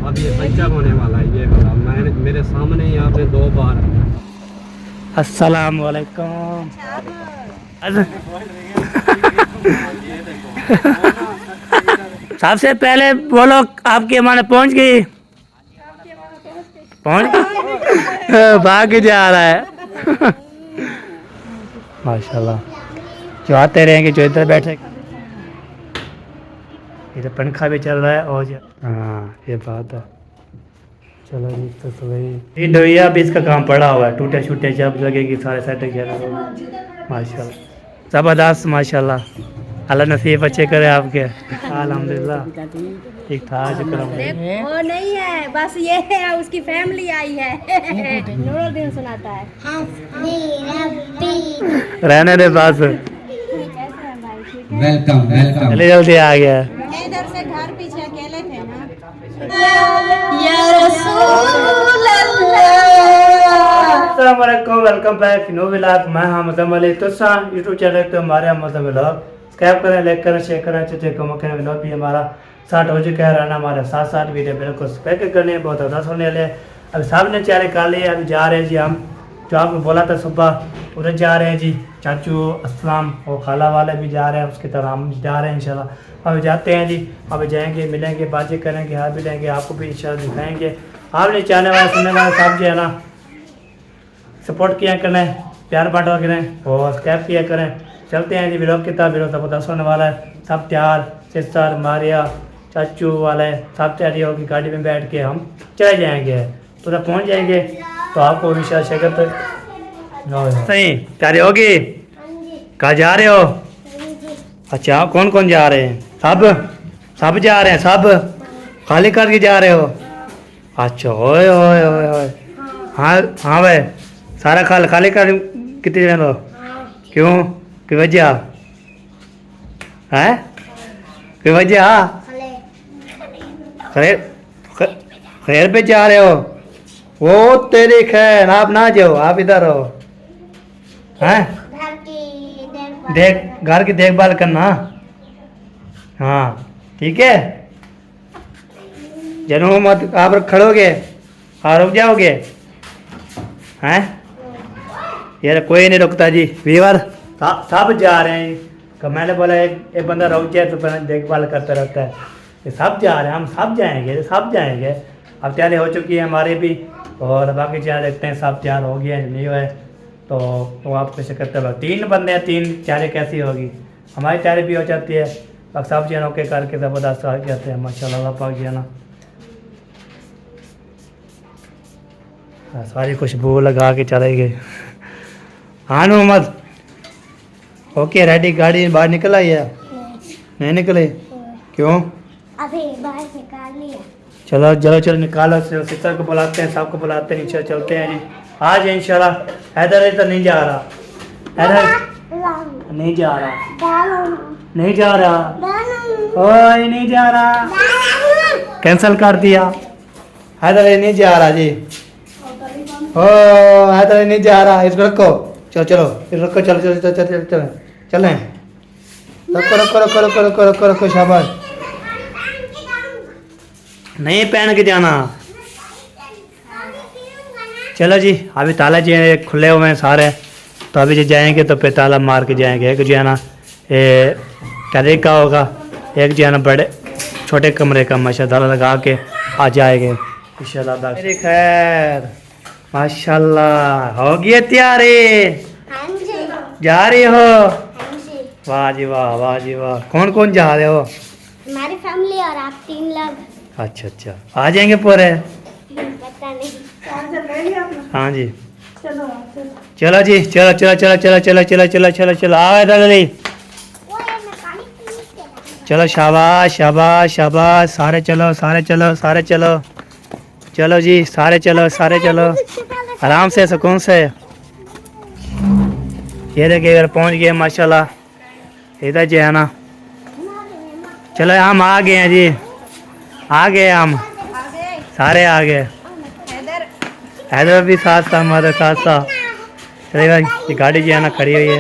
अब ये पंचर होने वाला है। ये वाला मैंने मेरे सामने ही आपने 2 बार। अस्सलाम वालेकुम। सबसे पहले बोलो आपके माने पहुंच गई। पहुंच भाग जा रहा है। माशाल्लाह जो आते रहेंगे जो इधर बैठे। इधर पंखा भी चल रहा है और हाँ ये बात है। चलो जी तो वही ये डोइया भी इसका काम पड़ा हुआ है। टूटे छूटे जब लगेगी सारे सेट माशाल्लाह ज़बरदस्त माशाल्लाह। अल्लाह नसीब अच्छे करे आपके। अल्हम्दुलिल्लाह ठीक था शुक्र। वो नहीं है बस ये है उसकी फैमिली आई है। नूरुद्दीन सुनाता है रहने दे बस। Welcome welcome. जल्दी जल्दी आ गया। इधर से घर पीछे अकेले थे ना। अस्सलामुअलैकुम वेलकम बैक नो व्लॉग। मैं हमदम अली तुसा यूट्यूब चैनल पे हमारे हमदम व्लॉग सब्सक्राइब करें, लाइक करें, शेयर करें। अच्छे कम करें। व्लॉग भी हमारा स्टार्ट हो चुका है। रहना हमारे साथ साथ वीडियो बिल्कुल स्पेक करने बहुत ज़्यादा होने वाले हैं। अभी सामने चारे काले अभी जा रहे हैं जी। हम जो आपको बोला था सुबह उधर जा रहे हैं जी। चाचू अस्सलाम और खाला वाले भी जा रहे हैं उसकी तरह हम जा रहे हैं इंशाल्लाह। अभी जाते हैं जी। अभी जाएंगे मिलेंगे बातें करेंगे हाथ भी लेंगे आपको भी इंशाल्लाह दिखाएंगे। आपने चाहने वाले सुनने वाले सब जो है ना सपोर्ट किया करें, प्यार बांटा करें और सब्सक्राइब किया करें। चलते हैं जी व्लॉग की तरफ। व्लॉग ज़बरदस्त होने वाला है। सब तैयार सिस्टर मारिया चाचू वाले सब तैयारी होगी। गाड़ी में बैठ के हम चले जाएंगे तो जब पहुँच जाएंगे तो आपको इंशाल्लाह शिरकत सही तैयारी होगी। कहाँ जा रहे हो? अच्छा कौन कौन जा रहे हैं? सब सब जा रहे हैं। सब खाली करके जा रहे हो? अच्छा ओए ओए ओए ओए हाँ हाँ भाई सारा खाली कर कितने जन हो? क्यों की वजह है? की वजह खैर खैर पे जा रहे हो? वो तेरी खैर आप ना जाओ आप इधर हो। हैं देख घर की देखभाल करना। हाँ ठीक है जनू मत आप खड़ोगे और रुक जाओगे हैं? यार कोई नहीं रुकता जी वीवर सब जा रहे हैं। तो मैंने बोला एक बंदा रुक जाए तो देखभाल करता रहता है। ये सब जा रहे हैं हम सब जाएंगे सब जाएंगे। अब तैयारी हो चुकी है हमारे भी और बाकी चार देखते हैं सब तैयार हो गया नहीं हुआ है तो वो आप कैसे करते हो। 3 बंदे हैं 3 तैयारी कैसी होगी? हमारी तैयारी भी हो जाती है अब सब जन ओके करके ज़बरदस्त आ जाते हैं माशाल्लाह पाक जी ना। सारी खुशबू लगा के चले गए। हाँ मोहम्मद ओके रेडी गाड़ी बाहर निकल आई है? नहीं निकले क्यों? अभी बाहर निकाल लिया। चलो चलो चलो निकालो सिस्टर को बुलाते हैं सबको बुलाते हैं इंशाल्लाह चलते हैं जी आज इंशाल्लाह। हैदर इधर नहीं जा रहा। हैदर नहीं जा रहा नहीं जा रहा ओए नहीं जा रहा कैंसिल कर दिया। हैदर नहीं जा रहा जी। ओ हैदर नहीं जा रहा इसको रखो। चलो चलो रखो चलो चलो चलो चलो चलो चलें रखो रखो रखो रखो रखो रखो रखो शाबाश। नहीं पहन के जाना। चलो जी अभी ताला जी खुले हुए हैं सारे तो अभी जो जाएंगे तो फिर ताला मार के जाएंगे। एक जो है ना तरीका होगा एक जो है ना बड़े छोटे कमरे का माशाल्लाह लगा के आ जाएंगे इंशाल्लाह। मेरी खैर माशाल्लाह हो गई तैयारी जा रही हो? वाह जी वाह वाह जी वाह। कौन कौन जा रहे हो? हमारी फैमिली और आप 3 लोग। अच्छा अच्छा आ जाएंगे पूरे? पता नहीं। हाँ जी चलो जी चलो चलो चलो चलो चलो चलो चलो चलो चलो आओ इधर जल्दी। चलो शाबाश शाबाश शाबाश सारे चलो सारे चलो सारे चलो चलो जी सारे चलो आराम से सुकून से। ये देखिए इधर पहुँच गए माशाल्लाह। इधर जो है ना चलो हम आ गए हैं जी आ गए हम सारे आ गए। हैदर भी साथ था हमारे साथ साथ। चले भाई ये गाड़ी जो है ना खड़ी हुई है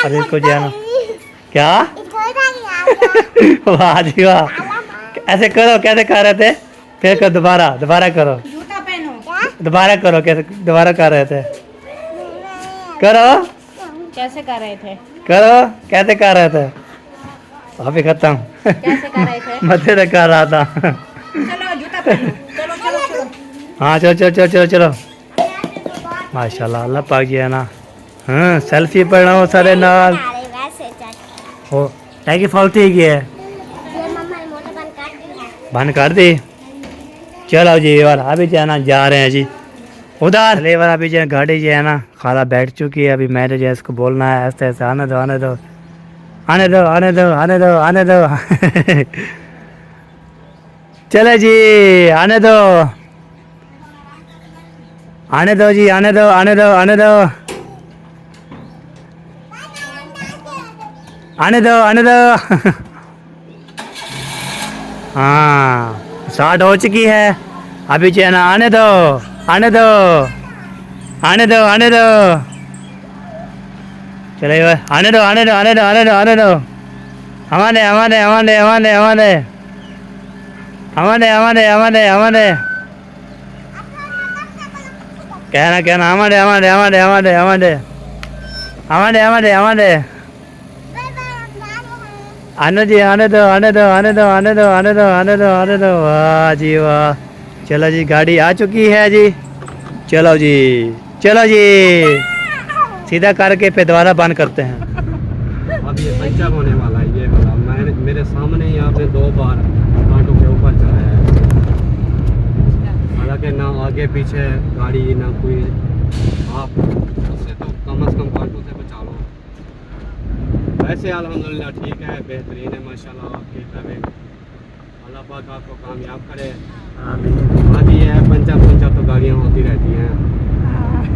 अब इसको जो है ना क्या वाह जी वाह ऐसे करो कैसे कर रहे थे? फिर करो दोबारा दोबारा करो जूता पहनो दोबारा करो कैसे दोबारा कर रहे थे करो कैसे कर रहे थे करो कैसे कर रहे थे अभी खत्म कैसे कर रहे थे मथे से कर रहा था चलो जूता पहनो चलो चलो चलो हाँ चलो चलो चलो चलो चलो माशाल्लाह अल्लाह पाक जी है ना हाँ सेल्फी पढ़ना हो सारे नाल हो टैगी फालतू ही है बंद कर दी चलो जी यार अभी जो है ना जा रहे हैं जी उधर लेवर अभी जो है गाड़ी जो है ना खाला बैठ चुकी है अभी मैंने जो है इसको बोलना है ऐसे ऐसे आने दो आने दो आने दो आने दो आने दो आने दो चले जी आने दो आने दो जी आने दो आने दो आने दो आने दो आने दो हाँ स्टार्ट हो चुकी है अभी जो है ना आने दो आने दो आने दो आने दो चलो ये आने दो आने दो आने दो आने दो आने दो हमारे हमारे हमारे हमारे हमारे हमारे हमारे हमारे हमारे कहना कहना हमारे हमारे हमारे हमारे हमारे हमारे हमारे हमारे आने जी आने दो आने दो आने दो आने दो आने दो आने दो आने दो वाह जी वाह चलो जी गाड़ी आ चुकी है जी चलो जी सीधा करके फिर दोबारा बंद करते हैं अब ये पंचर होने वाला है ये वाला मैंने मेरे सामने ही आपने 2 बार कांटों के ऊपर चढ़ाया है हालांकि ना आगे पीछे गाड़ी ना कोई आप उससे तो कम से कम कांटों से बचा लो वैसे अल्हम्दुलिल्लाह ठीक है बेहतरीन है माशाल्लाह आपकी ड्राइविंग अल्लाह पाक आपको कामयाब करे बाकी ये है पंचर तो गाड़ियाँ होती रहती हैं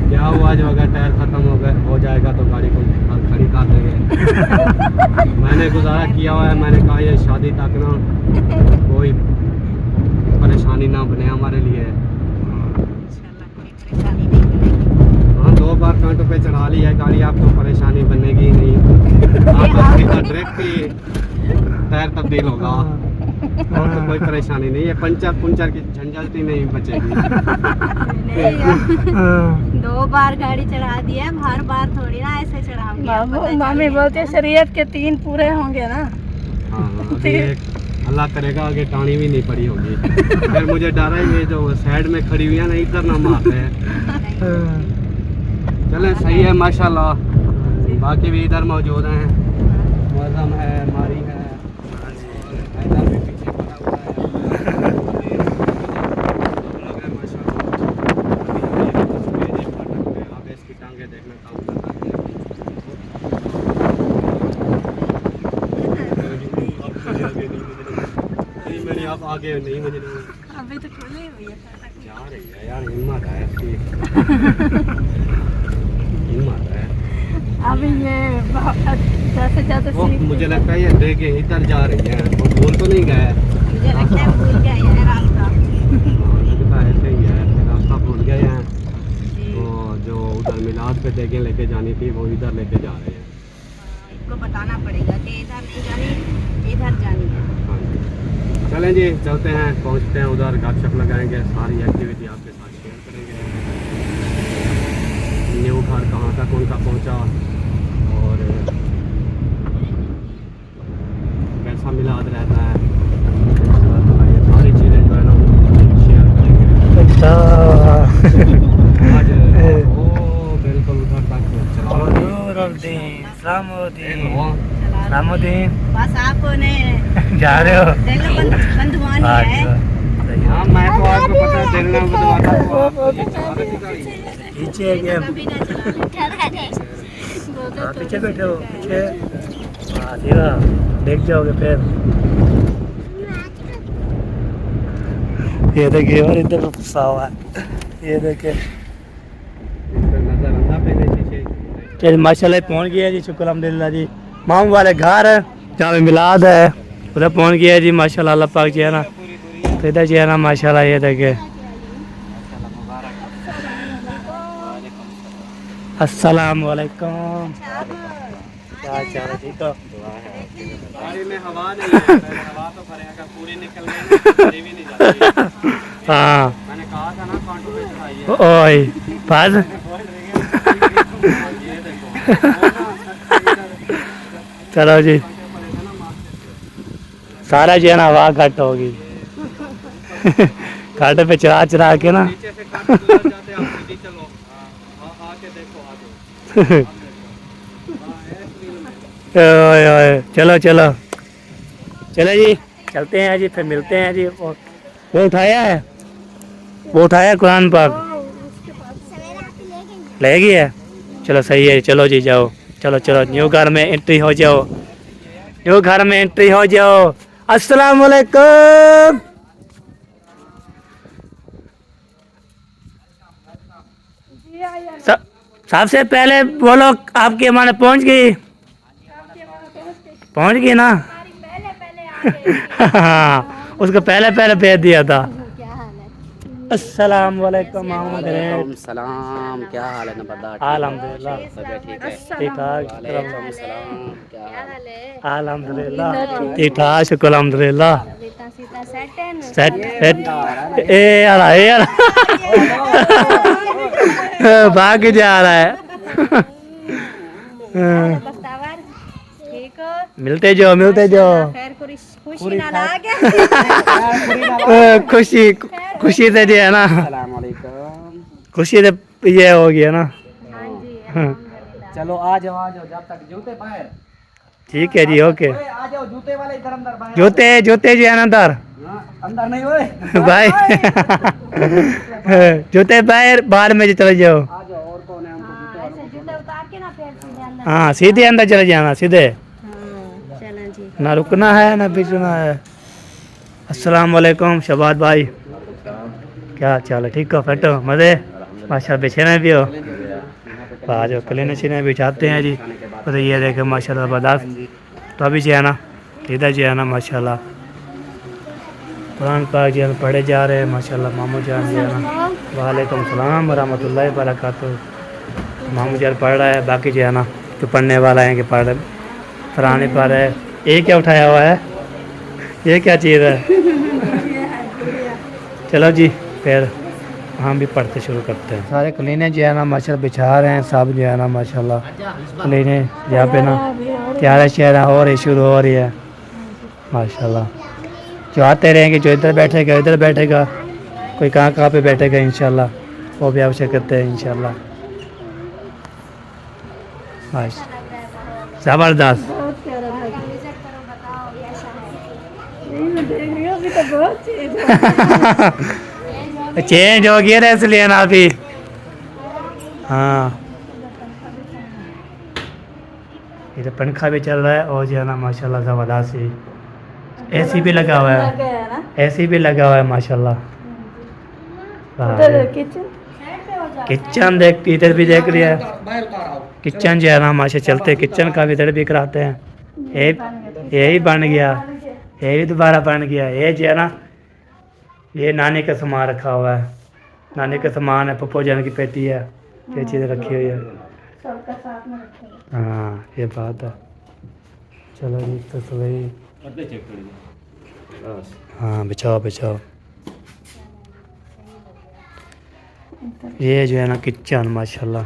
क्या हुआ जो अगर टायर ख़त्म हो जाएगा तो गाड़ी को खड़ी कर देंगे मैंने गुजारा किया हुआ है मैंने कहा ये शादी तक ना कोई परेशानी ना बने हमारे लिए हाँ 2 बार कांटों पे चढ़ा ली है गाड़ी आपको परेशानी बनेगी नहीं आपका डायरेक्ट ही टायर तब्दील होगा और तो कोई परेशानी नहीं है पंचर की झंझट ही नहीं बचेगी 2 बार गाड़ी चढ़ा दी है हर बार थोड़ी ना ऐसे चढ़ाऊंगी मामी बोलते हैं शरीयत के 3 पूरे होंगे ना हाँ अभी एक अल्लाह करेगा आगे टाणी भी नहीं पड़ी होगी फिर मुझे डर है ये जो साइड में खड़ी हुई है ना इधर ना मारते हैं चले सही है माशाल्लाह बाकी भी इधर मौजूद हैं मौसम है मारी है इधर भी पीछे पड़ा हुआ है लोग हैं माशाल्लाह आगे इसकी टांगे देखना काम मैंने आप आगे नहीं मुझे अभी तो खुली हुई है जा रही है यार हिम्मत है इसकी हिम्मत है अभी ये जैसे जैसे वो मुझे लगता है ये देखे इधर जा रही है वो भूल तो नहीं गए मुझे लगता है भूल गया ये रास्ता लगता है ऐसे ही है रास्ता भूल गए हैं तो जो उधर मिलाद पे देखें लेके जानी थी वो इधर लेके जा रहे हैं इनको बताना पड़ेगा कि इधर नहीं जानी इधर जानी है हाँ जी चलें जी चलते हैं पहुंचते हैं उधर गपशप लगाएंगे सारी एक्टिविटी आपके साथ शेयर करेंगे न्यू घर कहाँ तक उनका पहुंचा और कैसा मिलाद रहता है ये सारी चीज़ें जो है ना शेयर करेंगे आज ओ बिल्कुल उधर तक सलामुद्दीन बस आपने जा रहे हो दिल बंधवानी है हाँ मैं तो आपको पता है दिल में बदलवाता हूँ आप ये चला रहे थे गाड़ी पीछे गए कभी ना चला पीछे बैठे हो पीछे हाँ सीधा देख जाओगे फिर ये देखिए और इधर फंसा हुआ है ये देखिए नजर अंधा पहले शीशे चल माशाल्लाह पहुंच गया जी शुक्र अल्हम्दुलिल्लाह जी मामू वाले घर जहाँ पे मिलाद है उधर पहुंच गया जी माशाल्लाह अल्लाह पाक जी है ना तो इधर जी है ना माशाल्लाह ये देखिए अस्सलाम वालेकुम क्या चाल है ठीक हो गाड़ी में हवा नहीं है हवा तो भरेगा पूरी निकल गई भी नहीं जाती हाँ मैंने कहा था ना कांटों पे चढ़ाई है। ओए बस ये देखो वो ना चलो जी पड़े थे ना सारा जो है ना हवा घट होगी कांटे पे चढ़ा चढ़ा के ना नीचे से कांटे दूर जाते आप सीधी चलो। आके देखो आगे। ओए ओए चलो चलो चलो जी चलते हैं जी फिर मिलते हैं जी। वो उठाया है कुरान पाक ले गई है। चलो सही है चलो जी जाओ चलो चलो न्यू घर में एंट्री हो जाओ अस्सलाम वालेकुम। सबसे पहले बोलो आपके माने पहुंच गई ना हाँ उसको पहले भेज दिया था। अस्सलाम वालेकुम मोहम्मद रेड। सलाम, क्या हाल है नंबरदार? अल्हम्दुलिल्लाह तबीयत ठीक है? ठीक ठाक वालेकुम सलाम, क्या हाल है? अल्हम्दुलिल्लाह ठीक ठाक शुक्र अल्हम्दुलिल्लाह सेट ए यार भाग जा रहा है ठीक हो मिलते जाओ खैर खुशी ना लागे खुशी से जो है ना सलाम वालेकुम। खुशी से ये हो गया ना। हाँ जी चलो आ जाओ जब तक जूते बाहर। ठीक है जी ओके आ जाओ जूते वाले इधर अंदर बाहर। जूते जो है ना अंदर हाँ, अंदर नहीं होए। भाई जूते बाहर में चले जाओ। आ जाओ और कौन है हमको जूते वालों को? जूते उतार के ना फिर सीधे अंदर हाँ सीधे अंदर चले जाना सीधे चलो जी ना रुकना है ना बीचना है। अस्सलाम वालेकुम शबाद भाई क्या चाल है ठीक हो फिट हो मज़े माशा बिछेने भी हो आज क्लिनिक ने बिछाते हैं जी। तो ये देखे माशाल्लाह बर्दाश्त तो अभी जो है ना इधर जो है ना माशाल्लाह कुरान पाक जो है ना पढ़े जा रहे हैं माशाल्लाह। मामू जान जो है ना वालेकुम सलाम रहमतुल्लाहि बरकातहू। मामू जान पढ़ रहा है बाकी जो है ना तो पढ़ने वाला है कि पढ़ रहे फराने पढ़ रहे। ये क्या उठाया हुआ है ये क्या चीज़ है चलो जी फिर हम भी पढ़ते शुरू करते हैं। सारे क्लीने जो है ना माशाल्लाह बिछा रहे हैं सब जो है ना माशाल्लाह क्लीने यहाँ पे ना प्यारा शहरा हो रही शुरू हो रही है माशाल्लाह। जो आते रहेंगे जो इधर बैठेगा कोई कहाँ पे बैठेगा इंशाल्लाह वो भी आवश्यक करते हैं इंशाल्लाह। ज़बरदस्त बहुत प्यारा था। नहीं मैं देख रही हूँ अभी तो बहुत चीज चेंज हो गया ना इसलिए ना अभी हाँ इधर पंखा भी चल रहा है और जो है ना माशाल्लाह ज़बरदस्त ही एसी भी लगा हुआ है माशाल्लाह। उधर किचन किचन इधर भी देख रही है किचन जो है ना माशा चलते किचन का भी इधर भी कराते हैं। यही बन गया ये भी दोबारा बन गया। ये जो है ना ये नानी का सामान रखा हुआ है नानी का सामान है पप्पू जान की पेटी है ये चीज़ें रखी हुई है। सबका साथ में रखेगा। हाँ ये बात है चलो जी तो सही हाँ बिछाओ ये जो है ना किचन माशाल्लाह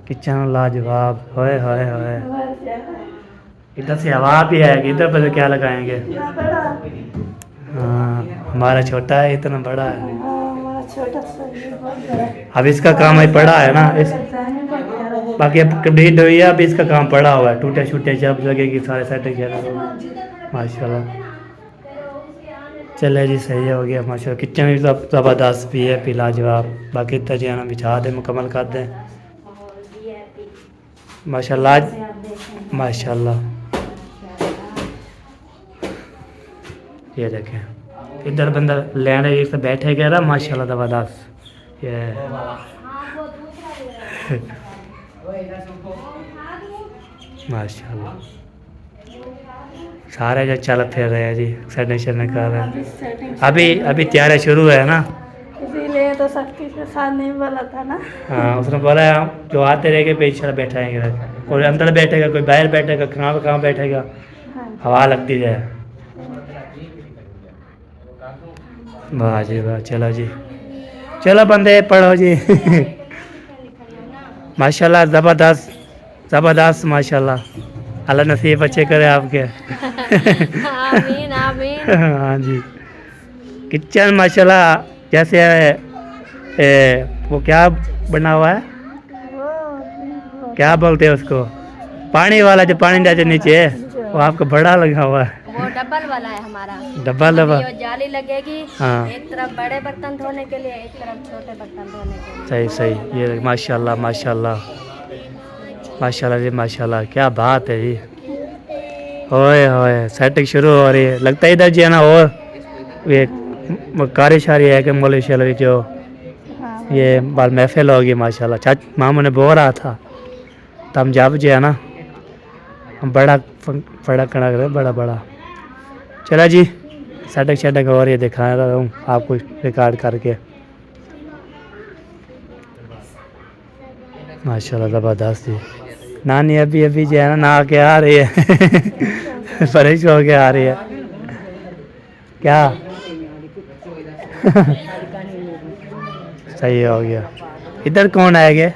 किचन लाजवाब होए इधर से हवा भी है इधर पर क्या लगाएंगे। हाँ हमारा छोटा है इतना बड़ा है छोटा सा ये बहुत बड़ा है। अब इसका काम ही पड़ा है ना बाकी अब कंप्लीट हुई है। अब इसका काम पड़ा हुआ है टूटे छूटे जब लगेगी सारे सेटिंग माशाल्लाह। चले जी सही हो गया माशाल्लाह। किचन भी ज़बरदस्त भी है भी लाजवाब बाकी तो जो है ना बिछा दें मुकम्मल कर दें माशाल्लाह। ये देखें इधर बंदा लेने एक से बैठेगा ना माशाल्लाह ज़बरदस्त ये माशाल्लाह। सारे जो चल फिर रहे हैं जी सेटिंग कर रहे हैं अभी तैयारी शुरू है ना इसीलिए तो सख्ती के साथ नहीं बोला था ना। हाँ उसने बोला है जो आते रहेंगे पीछे बैठाएंगे कोई अंदर बैठेगा कोई बाहर बैठेगा कहाँ बैठेगा हवा लगती है वाह जी वाह, चलो जी, चलो बंदे पढ़ो जी। माशाल्लाह, ज़बरदस्त ज़बरदस्त माशाल्लाह, अल्लाह नसीब अच्छे करे आपके। आमीन आमीन। हाँ जी, किचन माशाल्लाह जैसे वो क्या बना हुआ है, क्या बोलते हैं उसको, पानी वाला जो पानी जाते नीचे है, वो आपको बड़ा लगा हुआ है। वो डबल वाला है हमारा। डबल अभी डबल, वो जाली लगेगी, हाँ। एक तरफ बड़े बर्तन धोने के लिए, एक तरफ छोटे बर्तन धोने के लिए। सही सही, ये माशाल्लाह माशाल्लाह माशाल्लाह जी माशाल्लाह, क्या बात है जी। ओए ओए, सेटिंग शुरू हो रही है, लगता है इधर जी है ना, और ये कारी शारी है कि मौलवी शलवी जो ये बाल महफिल होगी माशाल्लाह। मामू ने बोल रहा था तब जब जो है ना बड़ा बड़ा कड़ा करे, बड़ा बड़ा। चला जी, सेटिंग शेटिंग हो रही है, दिखा रहा हूँ आपको रिकॉर्ड करके। माशाल्लाह ज़बरदस्त जी। नानी अभी अभी जो है ना नहा के आ रही है। फ्रेश हो के आ रही है क्या। सही हो गया। इधर कौन आएंगे?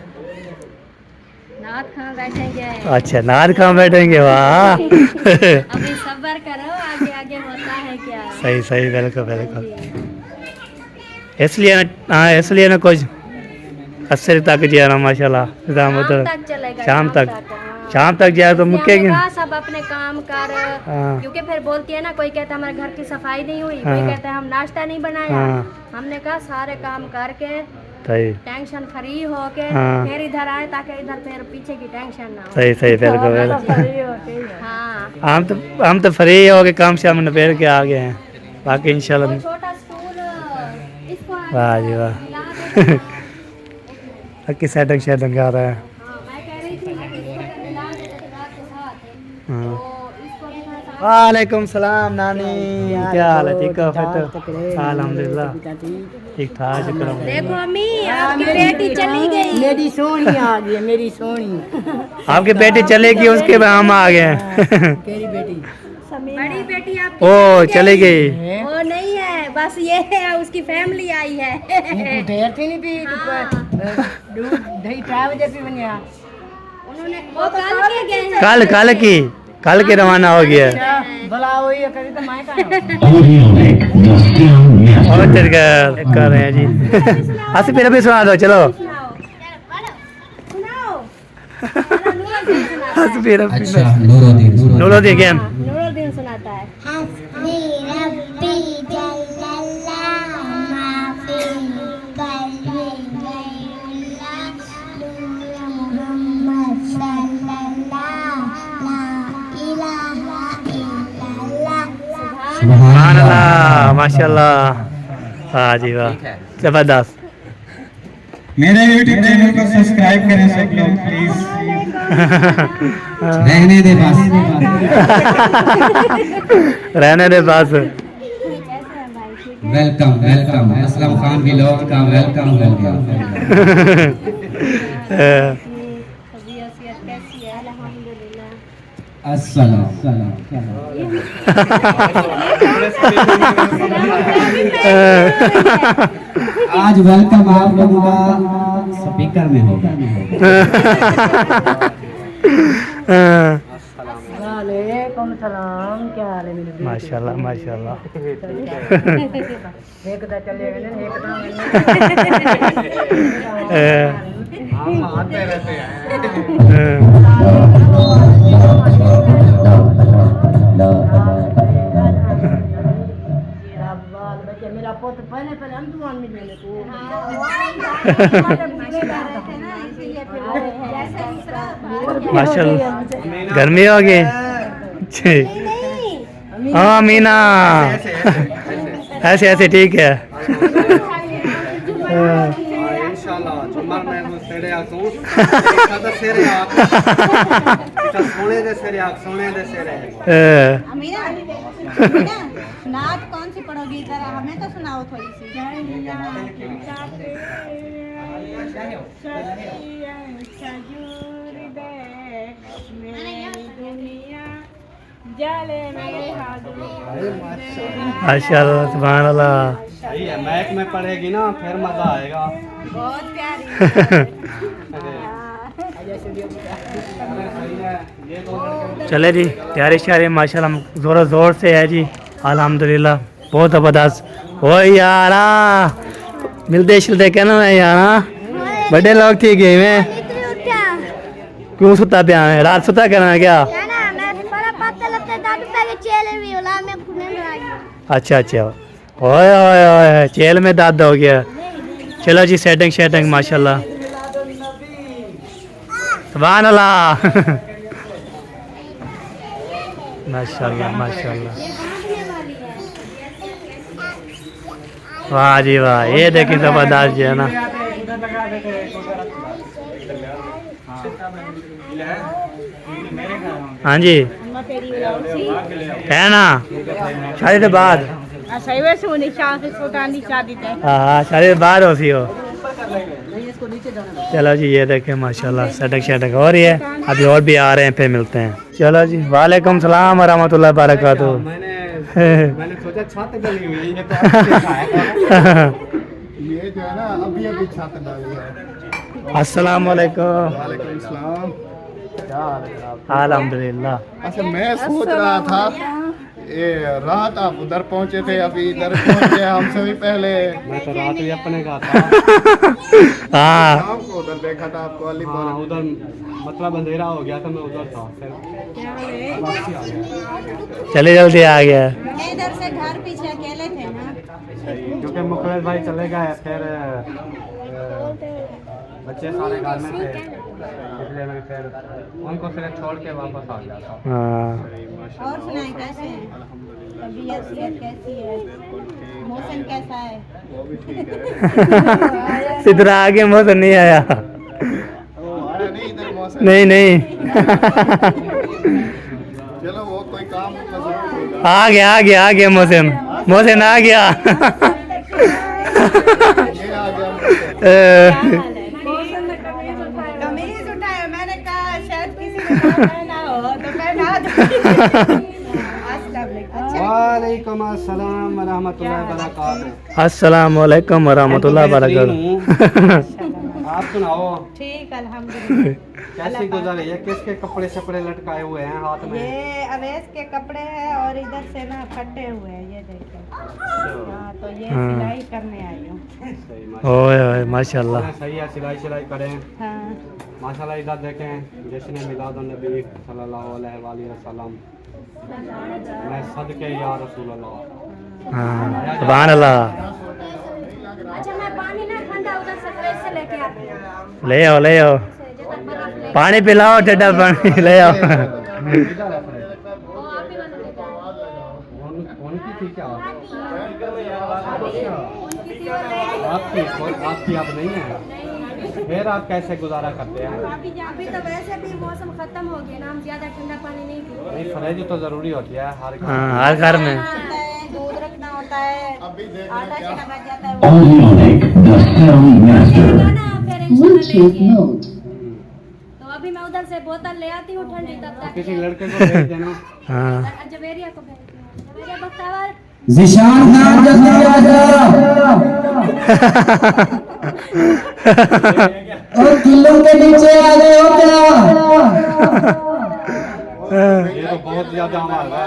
नाथ खां बैठेंगे। अच्छा, नार कहाँ बैठेंगे, वाह। अभी सब्र करो, आगे आगे होता है क्या। सही सही, बिल्कुल बिल्कुल। इसलिए हाँ, इसलिए ना कुछ अस्सर तक जो है ना माशाल्लाह शाम तक चलेगा, शाम तक हाँ। शाम तक जाए तो इसलिए मुक्केगी। हमने कहा सब अपने काम कर, हाँ। क्योंकि फिर बोलती है ना, कोई कहता है हमारे घर की सफाई नहीं हुई, हाँ। कोई कहता है हम नाश्ता नहीं बनाया। हाँ। हमने कहा सारे काम करके सही टेंशन फ्री होके हाँ। फिर इधर आए, ताकि इधर फिर पीछे की टेंशन ना हो। सही सही, बिल्कुल बिल्कुल। हाँ, हम तो फ्री हो गए, काम शाम निपेट के आ गए हैं, बाकी इंशाल्लाह। वो छोटा स्टूल इसको आगे वाह जी वाह। हिला देते हैं। की सेटिंग शेटिंग कर रहा है। हाँ, मैं कह रही थी कि इसको हिला देते थे रात के साथ, हाँ। तो इसको भी थोड़ा सा। वालेकुम सलाम नानी, क्या हाल है? ठीक हो? अल्हम्दुलिल्लाह ठीक ठाक, शुक्र है। देखो अम्मी, आपकी बेटी चली गई। मेरी सोनी आ गई, मेरी सोनी आपकी बेटी चलेगी, उसके बाद हम आ गए। तेरी बेटी बड़ी बेटी आपकी ओ चली गई। वो नहीं है, बस ये है, उसकी फैमिली आई है। ढेर थी नहीं पी दूध दही 4 बजे पी बनिया उन्होंने वो कल के गए हैं। कल के रवाना हो गया। भला वही कभी तो मैं और तेरे कर रहे हैं जी। हंस फिर भी सुना दो, चलो। सुनाओ। हंस फिर अच्छा, नूरुद्दीन नूरुद्दीन गेम नूरुद्दीन सुनाता है। हस्बी रब्बी जल्लल्लाह माफी कल्बी गैरुल्लाह नूर मुहम्मद सल्लल्लाह ला इलाहा इल्लल्लाह। सुभान अल्लाह, माशाल्लाह, वाह जी वाह, जबरदस्त। मेरे YouTube चैनल को सब्सक्राइब करें सब लोग प्लीज। रहने दे बस। रहने दे बस। वेलकम वेलकम, असलम खान भी लोग का वेलकम हो गया। तबीयत कैसी है? अल्हम्दुलिल्लाह। अस्सलाम। आज वेलकम आप लोगों का स्पीकर में होगा। वालेकुम सलाम, क्या हाल है मेरे बेटे? माशाल्लाह माशाल्लाह। एक दा चले गए एक दा हम आते रहते हैं। मेरा पोत पहले अंदुमान में लेने को माशाल्लाह, गर्मी हो गई। हाँ मीना, ऐसे ऐसे ठीक है। इंशाल्लाह जुम्मर में वो सेरे आसूं खाता सेरे आक सोने दे सेरे आक सोने दे सेरे। अमीना, नात कौन सी पढ़ोगी? जरा हमें तो सुनाओ थोड़ी सी। माशाल्लाह, सुभान अल्लाह। सही है, महक में पड़ेगी ना फिर मजा आएगा। बहुत प्यारी अरे सही है। ये दो लड़के चले जी, तैयारी शारी माशाल्लाह ज़ोर ज़ोर से है जी, अल्हम्दुलिल्लाह बहुत ज़बरदस्त। ओ यारा मिलते शिलते कहना है यारा, बड़े लोग थी गए में क्यों सुता पिया है, रात सुता करना क्या? अच्छा अच्छा, ओए ओए ओए चेल में दाद हो गया। चलो जी सेटिंग शेटिंग माशाल्लाह, सुभान अल्लाह माशाल्लाह माशाल्लाह, वाह जी वाह, ये देखिए जबरदस्त जी है ना। हाँ जी है ना, शादी के बाद सही वैसे वो निशान से छोटानी शादी है। हाँ शादी के बाद होती हो। चलो जी ये देखें माशाल्लाह सटक शटक हो रही है, अभी और भी आ रहे हैं, फिर मिलते हैं। चलो जी, वालेकुम सलाम व रहमतुल्लाहि व बरकातुहू। मैंने सोचा छत डली हुई है, तो ये जो है ना अभी अभी छत डाली है। अस्सलाम वालेकुम। वालेकुम सलाम। क्या हाल है आप? अल्हम्दुलिल्लाह। अच्छा मैं सोच रहा था ये रात आप उधर पहुंचे थे, अभी इधर पहुंच गए हमसे भी पहले। मैं तो रात भी अपने का था। हाँ शाम को उधर देखा था आपको अलीपुर। हाँ, उधर मतलब अंधेरा हो गया था, मैं उधर था, फिर वापसी आ गया। चले जल्दी आ गया। इधर से घर पीछे अकेले थे ना, क्योंकि मुखलेस भाई चले गए, फिर बच्चे सारे घर में थे, इसलिए मैं फिर उनको सिर्फ छोड़ के वापस आ गया था। हाँ और सुनाई कैसे हैं? तबीयत सेहत कैसी है? मौसम कैसा है? वो भी ठीक है। इधर आगे मौसम नहीं आया। आया नहीं इधर मौसम? नहीं नहीं चलो वो कोई काम तो जरूर होगा। आ गया मौसम, मौसम आ गया। ये आ गया। कमीज उठाया, मैंने कहा शायद किसी ने ना पहना हो तो पहना दो। वालेकुम अस्सलाम व रहमतुल्लाहि व बरकातुहू। अस्सलाम वालेकुम व रहमतुल्लाहि व बरकातुहू। आप सुनाओ ठीक अल्हम्दुलिल्लाह। कैसी गुजर रही है? किसके कपड़े शपड़े लटकाए हुए हैं हाथ में? ये अवैस के कपड़े हैं और इधर से ना फटे हुए हैं, ये देखिए। हाँ तो ये सिलाई करने आई हूँ। सही माशाल्लाह। ओए ओए माशाल्लाह। सही है, सिलाई सिलाई करें हाँ माशाल्लाह। इधर देखें जश्न मिलादुन नबी सल्लल्लाहु अलैहि वसल्लम, मैं सदके या रसूल अल्लाह। हाँ सुभान अल्लाह। अच्छा मैं पानी ना ठंडा उधर से फ्रिज से लेके आती हूँ। ले आओ पानी पिलाओ, ठंडा पानी ले आओ। उनकी थी क्या? आपकी आप नहीं है, फिर आप कैसे गुजारा करते हैं? अभी तो वैसे भी मौसम खत्म हो गया ना, हम ज्यादा ठंडा पानी नहीं पीते। नहीं, फ्रिज तो जरूरी होती है हर घर। हाँ हर घर में। दूध रखना होता है, आटा छीना बच जाता है। तो अभी मैं उधर से बोतल ले आती हूँ ठंडी, तब तक किसी लड़के को भेज देना। हाँ जवेरिया को भेजती हूँ। जवेरिया बख्तावर जिशान खान जल्दी आ जा। और किलों के नीचे आ गए हो क्या? ये तो बहुत ज्यादा हमारा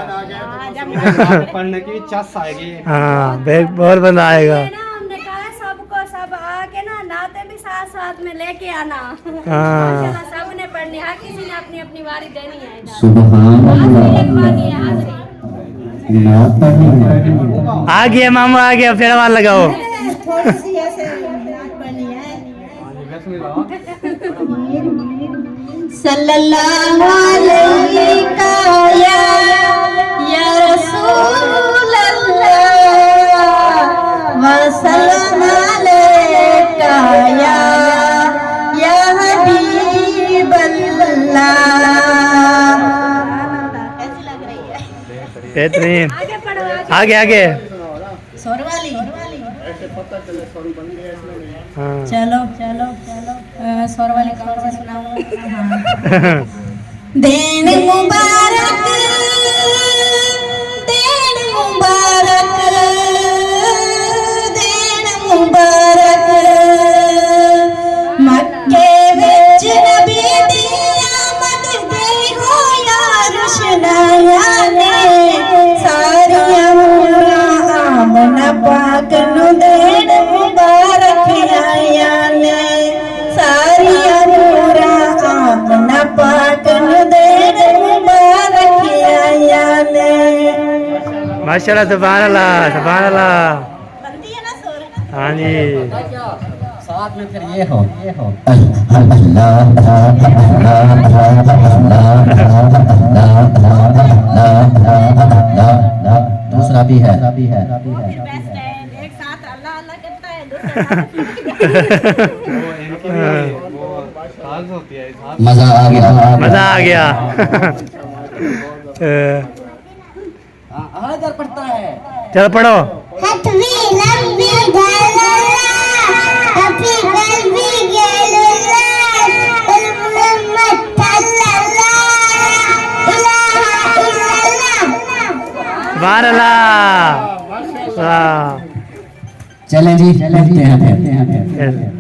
पढ़ने की चस आएगी। हाँ बहुत बंदा आएगा। ना हमने कहा सबको सब आके ना नाते भी साथ साथ में लेके आना। हाँ सबने पढ़नी है, किसी ने अपनी अपनी बारी देनी है। सुभान लिखवानी है हाजिरी। आ गया मामा आ गया, फिर वहाँ लगाओ। थोड़ी सी ऐसे नाक बनी है। सल्लल्लाहु अलैहि या रसूल अल्लाह वसल्लम अलैका या हबीब अल्लाह। कैसी लग रही है? बेहतरीन। आगे पढ़ो आगे सोर वाली। हाँ चलो सोर वाली कौन सी सुनाऊं? दिन मुबारक दिन मुबारक माशाल्लाह, सुभान अल्लाह, सुभान अल्लाह। हाँ जी, साथ में फिर ये हो दूसरा भी है एक साथ अल्लाह अल्लाह करता है, वो इनकी भी वो खास होती है साथ। मजा आ गया मजा आ गया। इधर पढ़ता है। चल पढ़ो। हथवी लंबी गलला अपनी गलबी गलला मुहम्मद सल्लल्लाहु इलाहा इल्लल्लाह। सुभान अल्लाह। वाह। चलें जी, मिलते हैं फिर।